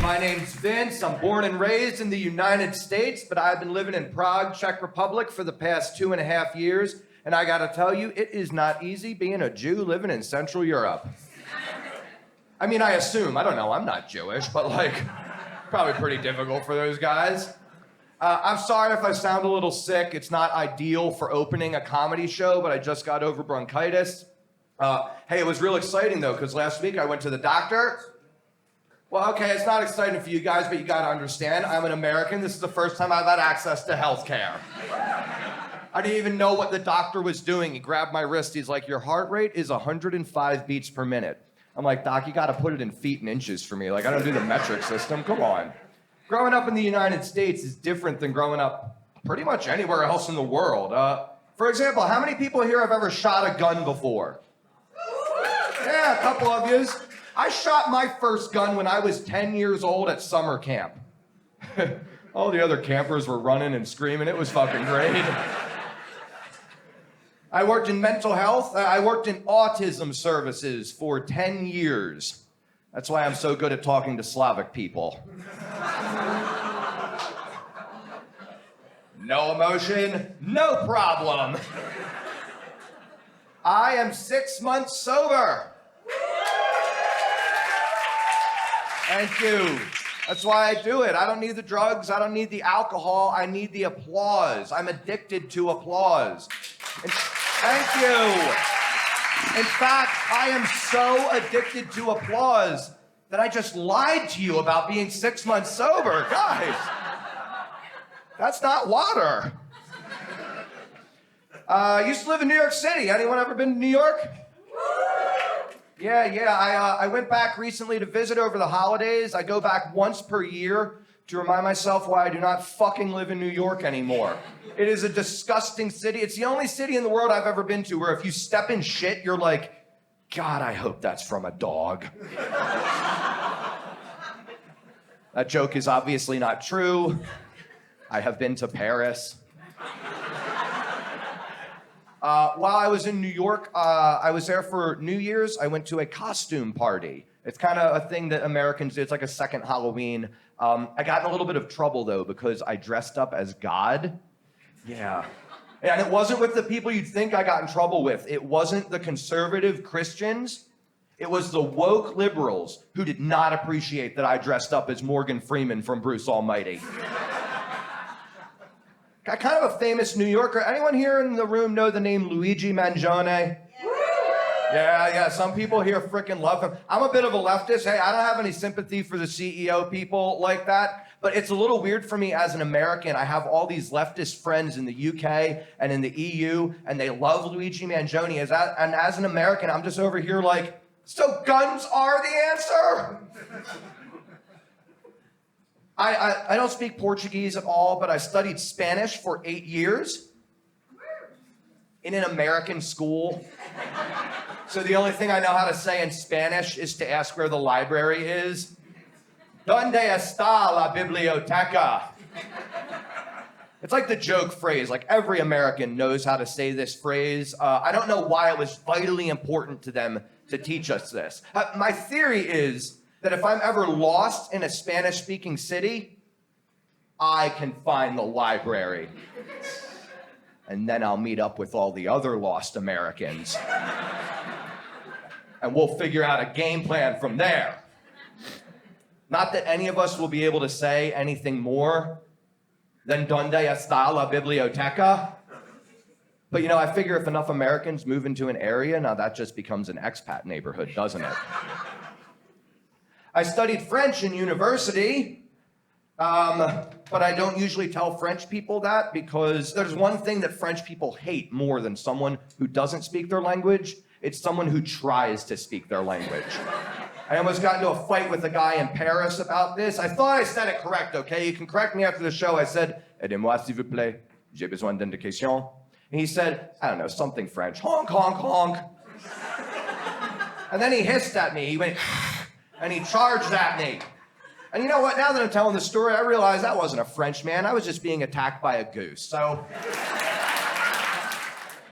My name's Vince. I'm born and raised in the United States, but I've been living in Prague, Czech Republic for the past 2.5 years. And I gotta tell you, it is not easy being a Jew living in Central Europe. I mean, I assume, I don't know, I'm not Jewish, but probably pretty difficult for those guys. I'm sorry if I sound a little sick. It's not ideal for opening a comedy show, but I just got over bronchitis. Hey, it was real exciting though, because last week I went to the doctor. Well, okay, it's not exciting for you guys, but you gotta understand, I'm an American. This is the first time I've had access to healthcare. I didn't even know what the doctor was doing. He grabbed my wrist. He's like, your heart rate is 105 beats per minute. I'm like, Doc, you gotta put it in feet and inches for me. I don't do the metric system, come on. Growing up in the United States is different than growing up pretty much anywhere else in the world. For example, how many people here have ever shot a gun before? Yeah, a couple of yous. I shot my first gun when I was 10 years old at summer camp. All the other campers were running and screaming. It was fucking great. I worked in mental health. I worked in autism services for 10 years. That's why I'm so good at talking to Slavic people. No emotion, no problem. I am 6 months sober. Thank you. That's why I do it. I don't need the drugs. I don't need the alcohol. I need the applause. I'm addicted to applause. Thank you. In fact, I am so addicted to applause that I just lied to you about being 6 months sober. Guys, that's not water. I used to live in New York City. Anyone ever been to New York? Yeah. I went back recently to visit over the holidays. I go back once per year to remind myself why I do not fucking live in New York anymore. It is a disgusting city. It's the only city in the world I've ever been to where if you step in shit, you're like, God, I hope that's from a dog. That joke is obviously not true. I have been to Paris. While I was in New York, I was there for New Year's. I went to a costume party. It's kind of a thing that Americans do. It's like a second Halloween. I got in a little bit of trouble, though, because I dressed up as God. Yeah. And it wasn't with the people you'd think I got in trouble with. It wasn't the conservative Christians. It was the woke liberals who did not appreciate that I dressed up as Morgan Freeman from Bruce Almighty. Kind of a famous New Yorker. Anyone here in the room know the name Luigi Mangione? Yeah, some people here frickin' love him. I'm a bit of a leftist. Hey, I don't have any sympathy for the CEO people like that, but it's a little weird for me as an American. I have all these leftist friends in the UK and in the EU, and they love Luigi Mangione. And as an American, I'm just over here like, so guns are the answer? I don't speak Portuguese at all, but I studied Spanish for 8 years in an American school. So the only thing I know how to say in Spanish is to ask where the library is. ¿Dónde está la biblioteca? It's like the joke phrase, like every American knows how to say this phrase. I don't know why it was vitally important to them to teach us this. My theory is that if I'm ever lost in a Spanish-speaking city, I can find the library. And then I'll meet up with all the other lost Americans. And we'll figure out a game plan from there. Not that any of us will be able to say anything more than ¿Dónde está la biblioteca? But I figure if enough Americans move into an area, now that just becomes an expat neighborhood, doesn't it? I studied French in university, but I don't usually tell French people that because there's one thing that French people hate more than someone who doesn't speak their language. It's someone who tries to speak their language. I almost got into a fight with a guy in Paris about this. I thought I said it correct, okay? You can correct me after the show. I said, aidez-moi s'il vous plaît, j'ai besoin d'indication. And he said, I don't know, something French, honk, honk, honk. And then he hissed at me. He went, and he charged at me. And you know what? Now that I'm telling the story, I realize that wasn't a Frenchman. I was just being attacked by a goose. So